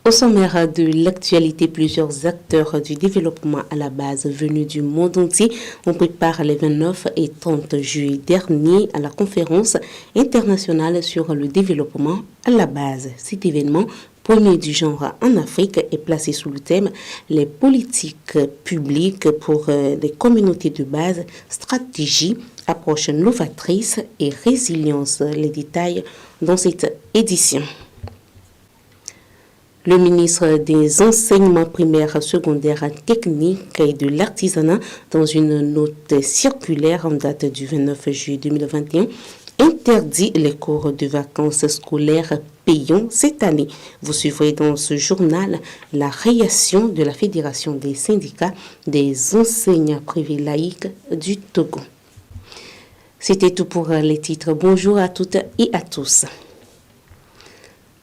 Au sommaire de l'actualité, plusieurs acteurs du développement à la base venus du monde entier ont pris part les 29 et 30 juillet dernier à la conférence internationale sur le développement à la base. Cet événement, premier du genre en Afrique, est placé sous le thème « Les politiques publiques pour les communautés de base, stratégie, approche novatrice et résilience ». Les détails dans cette édition. Le ministre des Enseignements primaires, secondaires, techniques et de l'artisanat, dans une note circulaire en date du 29 juillet 2021, interdit les cours de vacances scolaires payants cette année. Vous suivrez dans ce journal la réaction de la Fédération des syndicats des enseignants privés laïcs du Togo. C'était tout pour les titres. Bonjour à toutes et à tous.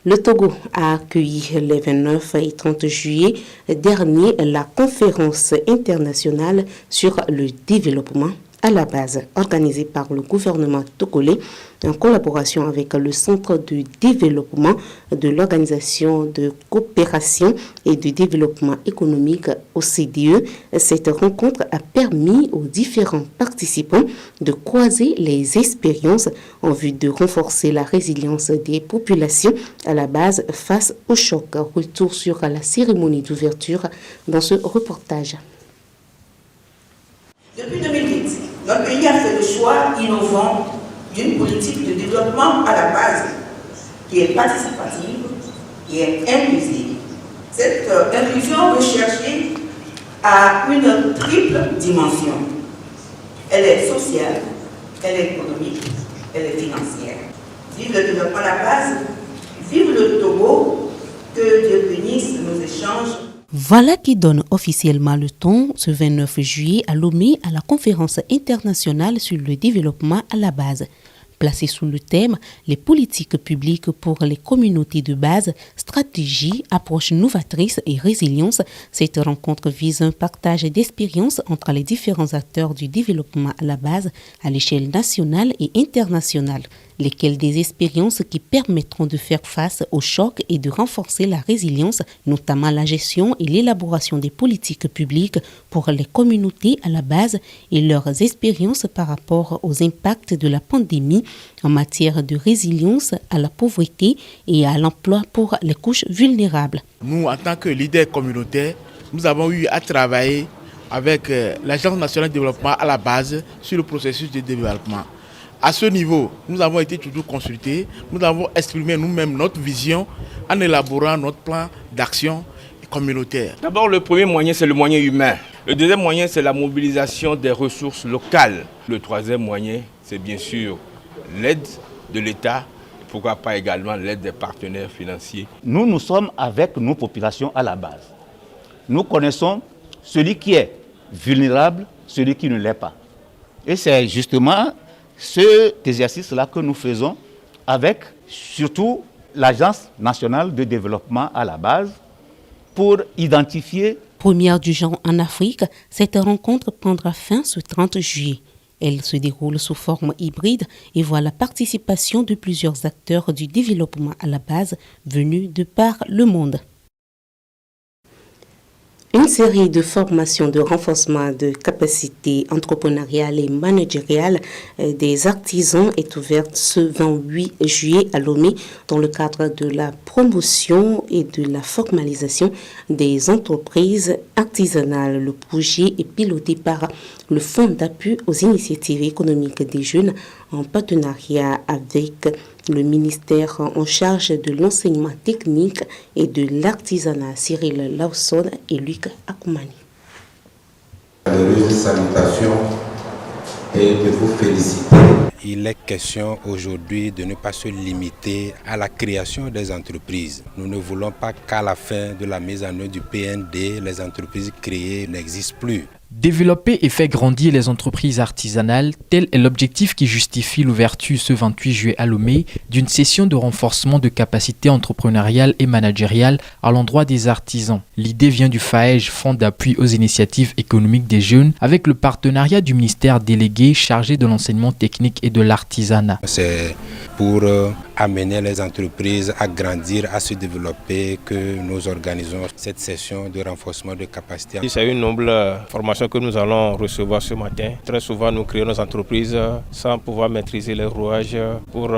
Le Togo a accueilli les 29 et 30 juillet dernier la conférence internationale sur le développement à la base, organisée par le gouvernement togolais en collaboration avec le Centre de développement de l'Organisation de coopération et de développement économique OCDE. Cette rencontre a permis aux différents participants de croiser les expériences en vue de renforcer la résilience des populations à la base face au choc. Retour sur la cérémonie d'ouverture dans ce reportage. Depuis 2008, notre pays a fait le choix innovant d'une politique de développement à la base qui est participative, qui est inclusive. Cette inclusion recherchée a une triple dimension. Elle est sociale, elle est économique, elle est financière. Vive le développement à la base, vive le Togo, que Dieu bénisse nos échanges. Voilà qui donne officiellement le ton ce 29 juillet à Lomé à la conférence internationale sur le développement à la base. Placée sous le thème « Les politiques publiques pour les communautés de base, stratégie, approche novatrice et résilience », cette rencontre vise un partage d'expériences entre les différents acteurs du développement à la base à l'échelle nationale et internationale, lesquelles des expériences qui permettront de faire face aux chocs et de renforcer la résilience, notamment la gestion et l'élaboration des politiques publiques pour les communautés à la base et leurs expériences par rapport aux impacts de la pandémie en matière de résilience à la pauvreté et à l'emploi pour les couches vulnérables. Nous, en tant que leaders communautaires, nous avons eu à travailler avec l'Agence nationale de développement à la base sur le processus de développement. À ce niveau, nous avons été toujours consultés, nous avons exprimé nous-mêmes notre vision en élaborant notre plan d'action communautaire. D'abord, le premier moyen, c'est le moyen humain. Le deuxième moyen, c'est la mobilisation des ressources locales. Le troisième moyen, c'est bien sûr l'aide de l'État, et pourquoi pas également l'aide des partenaires financiers. Nous sommes avec nos populations à la base. Nous connaissons celui qui est vulnérable, celui qui ne l'est pas. Et c'est justement cet exercice-là que nous faisons avec surtout l'Agence nationale de développement à la base pour identifier. Première du genre en Afrique, cette rencontre prendra fin ce 30 juillet. Elle se déroule sous forme hybride et voit la participation de plusieurs acteurs du développement à la base venus de par le monde. Une série de formations de renforcement de capacités entrepreneuriales et managériales des artisans est ouverte ce 28 juillet à Lomé dans le cadre de la promotion et de la formalisation des entreprises artisanales. Le projet est piloté par le Fonds d'appui aux initiatives économiques des jeunes en partenariat avec le ministère en charge de l'enseignement technique et de l'artisanat, Cyril Lawson et Luc Akoumani. Heureuse salutation et de vous féliciter. Il est question aujourd'hui de ne pas se limiter à la création des entreprises. Nous ne voulons pas qu'à la fin de la mise en œuvre du PND, les entreprises créées n'existent plus. Développer et faire grandir les entreprises artisanales, tel est l'objectif qui justifie l'ouverture ce 28 juillet à Lomé d'une session de renforcement de capacités entrepreneuriales et managériales à l'endroit des artisans. L'idée vient du FAEJ, Fonds d'appui aux initiatives économiques des jeunes, avec le partenariat du ministère délégué chargé de l'enseignement technique et de l'artisanat. C'est pour amener les entreprises à grandir, à se développer que nous organisons cette session de renforcement de capacités. C'est une noble formation que nous allons recevoir ce matin. Très souvent, nous créons nos entreprises sans pouvoir maîtriser les rouages pour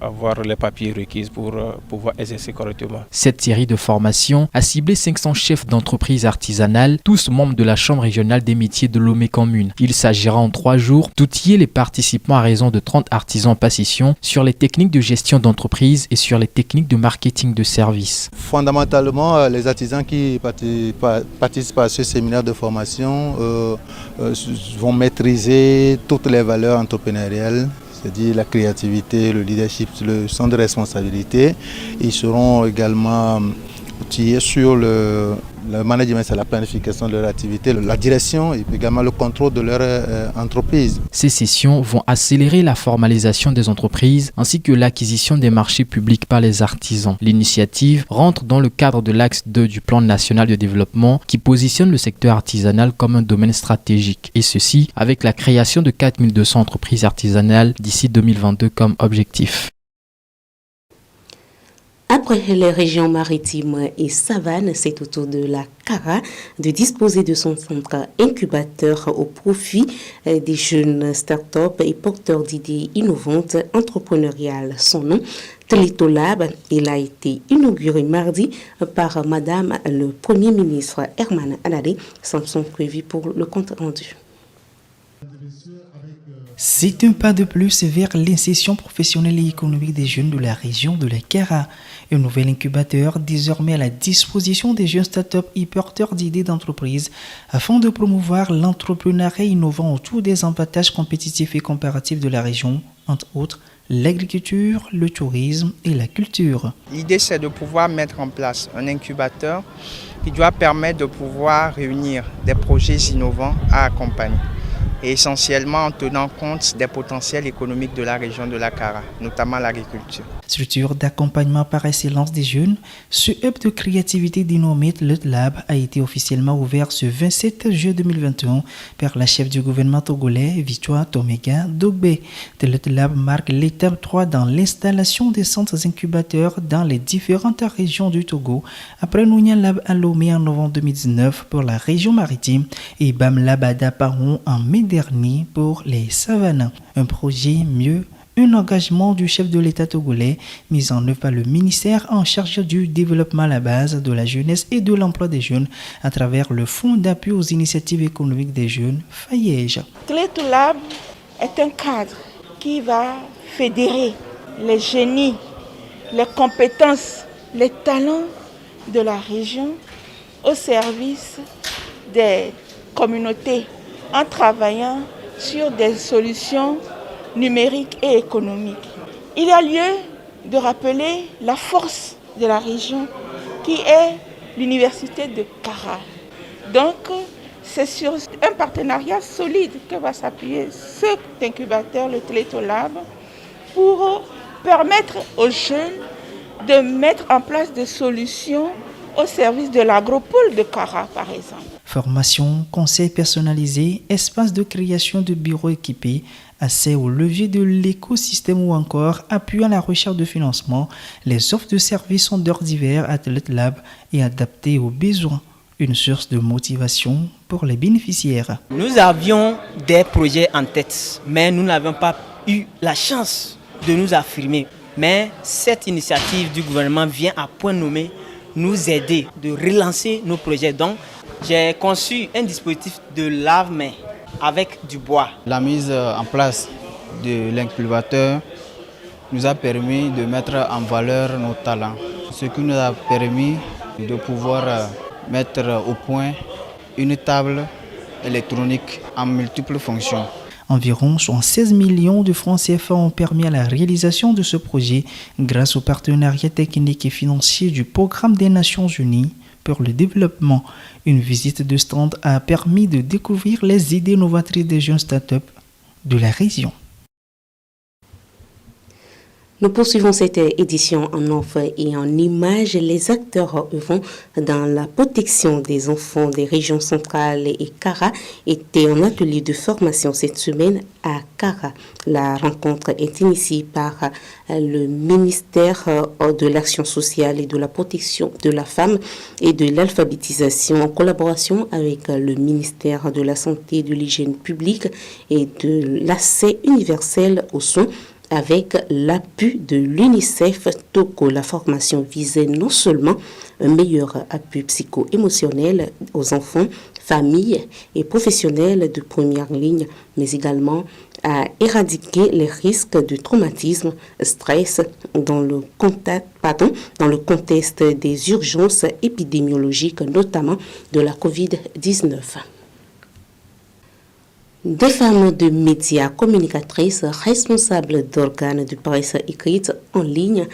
avoir les papiers requis pour pouvoir exercer correctement. Cette série de formations a ciblé 500 chefs d'entreprises artisanales, tous membres de la Chambre régionale des métiers de Lomé Commune. Il s'agira en 3 jours d'outiller les participants à raison de 30 artisans par session sur les techniques de gestion d'entreprise et sur les techniques de marketing de services. Fondamentalement, les artisans qui participent à ce séminaire de formation vont maîtriser toutes les valeurs entrepreneuriales, c'est-à-dire la créativité, le leadership, le sens de responsabilité. Ils seront également outillés sur le management, c'est la planification de leur activité, la direction et également le contrôle de leur entreprise. Ces sessions vont accélérer la formalisation des entreprises ainsi que l'acquisition des marchés publics par les artisans. L'initiative rentre dans le cadre de l'axe 2 du plan national de développement qui positionne le secteur artisanal comme un domaine stratégique. Et ceci avec la création de 4200 entreprises artisanales d'ici 2022 comme objectif. Après les régions maritimes et savanes, c'est au tour de la CARA de disposer de son centre incubateur au profit des jeunes start-up et porteurs d'idées innovantes entrepreneuriales. Son nom, Tlétolab, il a été inauguré mardi par Madame le Premier ministre Herman Alade. Samson Prévu pour le compte rendu. C'est un pas de plus vers l'insertion professionnelle et économique des jeunes de la région de la CARA. Un nouvel incubateur désormais à la disposition des jeunes start-up et porteurs d'idées d'entreprise afin de promouvoir l'entrepreneuriat innovant autour des avantages compétitifs et comparatifs de la région, entre autres l'agriculture, le tourisme et la culture. L'idée, c'est de pouvoir mettre en place un incubateur qui doit permettre de pouvoir réunir des projets innovants à accompagner, et essentiellement en tenant compte des potentiels économiques de la région de la CARA, notamment l'agriculture. Structure d'accompagnement par excellence des jeunes, ce hub de créativité dénommé Tlétolab a été officiellement ouvert ce 27 juillet 2021 par la chef du gouvernement togolais, Victoire Tomega Dogbe. Tlétolab marque l'étape 3 dans l'installation des centres incubateurs dans les différentes régions du Togo, après Nounia Lab à Lomé en novembre 2019 pour la région maritime et Bam Lab à Daparon en mai dernier pour les savanes. Un projet mieux, un engagement du chef de l'État togolais mis en œuvre par le ministère en charge du développement à la base de la jeunesse et de l'emploi des jeunes à travers le Fonds d'appui aux initiatives économiques des jeunes, FAEJ. Tlétolab est un cadre qui va fédérer les génies, les compétences, les talents de la région au service des communautés en travaillant sur des solutions numériques et économiques. Il y a lieu de rappeler la force de la région qui est l'université de CARA. Donc, c'est sur un partenariat solide que va s'appuyer cet incubateur, le Tlétolab, pour permettre aux jeunes de mettre en place des solutions au service de l'agropole de CARA, par exemple. Formation, conseils personnalisés, espace de création de bureaux équipés, accès au levier de l'écosystème ou encore appui à la recherche de financement, les offres de services sont d'ordre divers à Tlétolab et adaptées aux besoins. Une source de motivation pour les bénéficiaires. Nous avions des projets en tête, mais nous n'avions pas eu la chance de nous affirmer. Mais cette initiative du gouvernement vient à point nommé nous aider de relancer nos projets. Donc, j'ai conçu un dispositif de lave-main avec du bois. La mise en place de l'incubateur nous a permis de mettre en valeur nos talents, ce qui nous a permis de pouvoir mettre au point une table électronique en multiples fonctions. Environ 16 millions de francs CFA ont permis à la réalisation de ce projet grâce au partenariat technique et financier du Programme des Nations Unies pour le développement. Une visite de stand a permis de découvrir les idées novatrices des jeunes start-up de la région. Nous poursuivons cette édition en offre et en images. Les acteurs œuvrant dans la protection des enfants des régions centrales et Kara étaient en atelier de formation cette semaine à Kara. La rencontre est initiée par le ministère de l'Action sociale et de la protection de la femme et de l'alphabétisation en collaboration avec le ministère de la Santé et de l'Hygiène publique et de l'accès universel aux soins, avec l'appui de l'UNICEF Togo. La formation visait non seulement un meilleur appui psycho-émotionnel aux enfants, familles et professionnels de première ligne, mais également à éradiquer les risques de traumatisme, stress dans le contexte des urgences épidémiologiques, notamment de la COVID-19. Des femmes de médias, communicatrices, responsables d'organes de presse écrite en ligne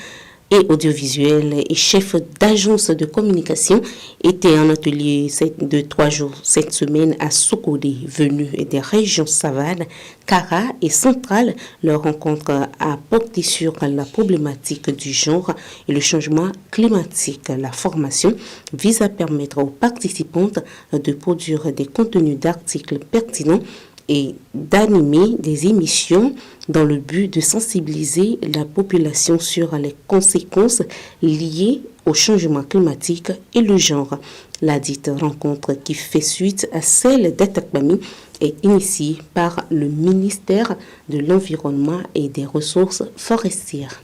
et audiovisuels et chefs d'agences de communication étaient en atelier de 3 jours cette semaine à Sokodé, venus des régions Savane, Kara et Centrale. Leur rencontre a porté sur la problématique du genre et le changement climatique. La formation vise à permettre aux participantes de produire des contenus d'articles pertinents et d'animer des émissions dans le but de sensibiliser la population sur les conséquences liées au changement climatique et le genre. La dite rencontre, qui fait suite à celle d'Atakbami, est initiée par le ministère de l'Environnement et des Ressources forestières.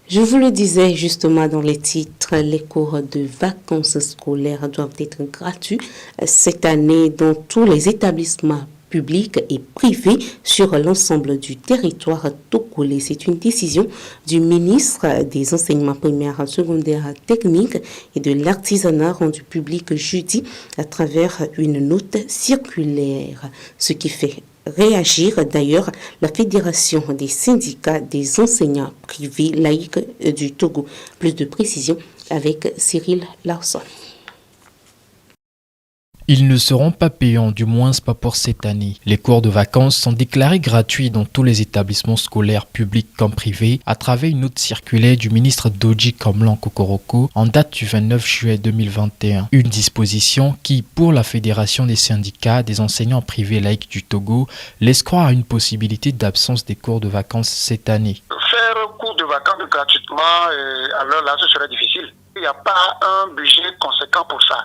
Je vous le disais justement dans les titres, les cours de vacances scolaires doivent être gratuits cette année dans tous les établissements publics et privés sur l'ensemble du territoire togolais. C'est une décision du ministre des Enseignements primaires, secondaires, techniques et de l'artisanat rendue publique jeudi à travers une note circulaire, ce qui fait réagir d'ailleurs la Fédération des syndicats des enseignants privés laïcs du Togo. Plus de précisions avec Cyril Larson. Ils ne seront pas payants, du moins pas pour cette année. Les cours de vacances sont déclarés gratuits dans tous les établissements scolaires publics comme privés à travers une note circulaire du ministre Doji Kamlan Kokoroko en date du 29 juillet 2021. Une disposition qui, pour la Fédération des syndicats des enseignants privés laïcs du Togo, laisse croire à une possibilité d'absence des cours de vacances cette année. Faire cours de vacances gratuitement, alors là, ce serait difficile. Il n'y a pas un budget conséquent pour ça.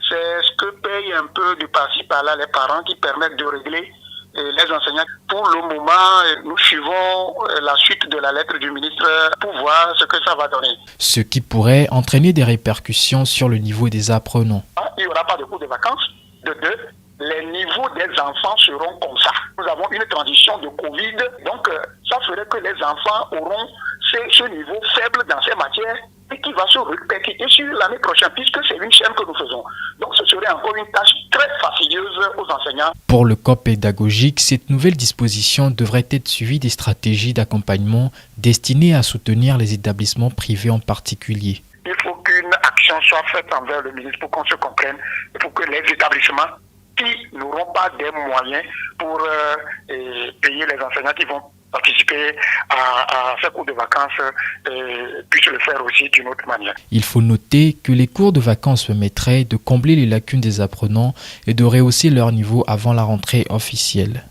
C'est ce que payent un peu du par-ci par-là les parents qui permettent de régler les enseignants. Pour le moment, nous suivons la suite de la lettre du ministre pour voir ce que ça va donner. Ce qui pourrait entraîner des répercussions sur le niveau des apprenants. Il n'y aura pas de cours de vacances. De deux, les niveaux des enfants seront comme ça. Nous avons une transition de Covid, donc ça ferait que les enfants auront ce niveau faible dans ces matières et qui va se répercuter sur l'année prochaine, puisque c'est une chaîne que nous faisons. Donc ce serait encore une tâche très fastidieuse aux enseignants. Pour le corps pédagogique, cette nouvelle disposition devrait être suivie des stratégies d'accompagnement destinées à soutenir les établissements privés en particulier. Il faut qu'une action soit faite envers le ministre pour qu'on se comprenne et pour que les établissements qui n'auront pas des moyens pour payer les enseignants qui vont participer à ces cours de vacances puissent le faire aussi d'une autre manière. Il faut noter que les cours de vacances permettraient de combler les lacunes des apprenants et de rehausser leur niveau avant la rentrée officielle.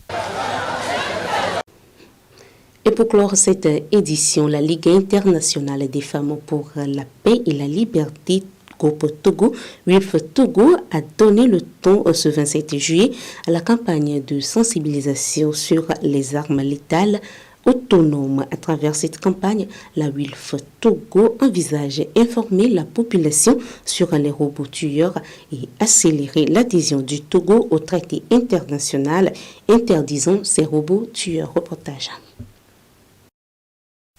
Et pour clore cette édition, la Ligue internationale des femmes pour la paix et la liberté groupe Togo, WILF Togo, a donné le ton ce 27 juillet à la campagne de sensibilisation sur les armes létales autonomes. À travers cette campagne, la WILF Togo envisage informer la population sur les robots tueurs et accélérer l'adhésion du Togo au traité international interdisant ces robots tueurs. Reportage.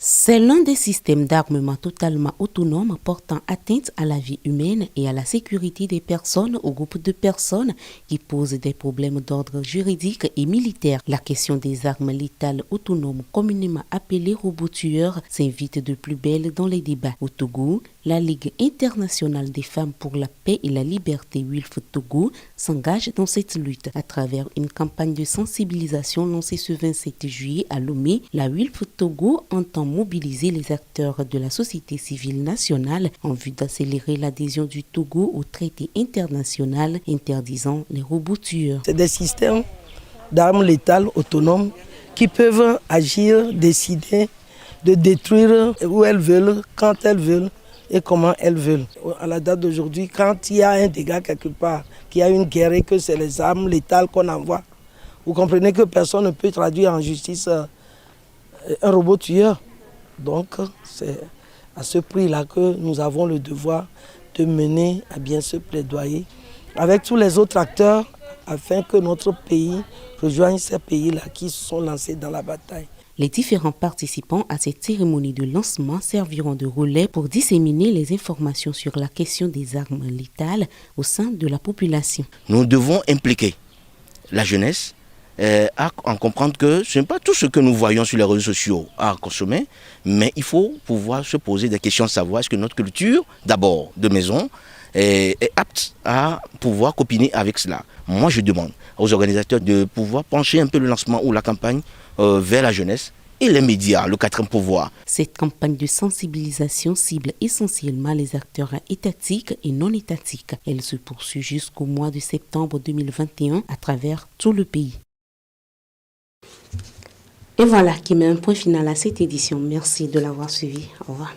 C'est l'un des systèmes d'armement totalement autonomes portant atteinte à la vie humaine et à la sécurité des personnes ou groupes de personnes qui posent des problèmes d'ordre juridique et militaire. La question des armes létales autonomes, communément appelées robots tueurs, s'invite de plus belle dans les débats. Au Togo, La Ligue internationale des femmes pour la paix et la liberté WILF Togo s'engage dans cette lutte. À travers une campagne de sensibilisation lancée ce 27 juillet à Lomé, la WILF Togo entend mobiliser les acteurs de la société civile nationale en vue d'accélérer l'adhésion du Togo au traité international interdisant les robots tueurs. C'est des systèmes d'armes létales autonomes qui peuvent agir, décider de détruire où elles veulent, quand elles veulent et comment elles veulent. À la date d'aujourd'hui, quand il y a un dégât quelque part, qu'il y a une guerre et que c'est les armes létales qu'on envoie, vous comprenez que personne ne peut traduire en justice un robot tueur. Donc c'est à ce prix-là que nous avons le devoir de mener à bien ce plaidoyer avec tous les autres acteurs afin que notre pays rejoigne ces pays-là qui se sont lancés dans la bataille. Les différents participants à cette cérémonie de lancement serviront de relais pour disséminer les informations sur la question des armes létales au sein de la population. Nous devons impliquer la jeunesse à en comprendre que ce n'est pas tout ce que nous voyons sur les réseaux sociaux à consommer, mais il faut pouvoir se poser des questions, savoir est-ce que notre culture, d'abord de maison, est apte à pouvoir copiner avec cela. Moi, je demande aux organisateurs de pouvoir pencher un peu le lancement ou la campagne vers la jeunesse et les médias, le quatrième pouvoir. Cette campagne de sensibilisation cible essentiellement les acteurs étatiques et non étatiques. Elle se poursuit jusqu'au mois de septembre 2021 à travers tout le pays. Et voilà qui met un point final à cette édition. Merci de l'avoir suivi. Au revoir.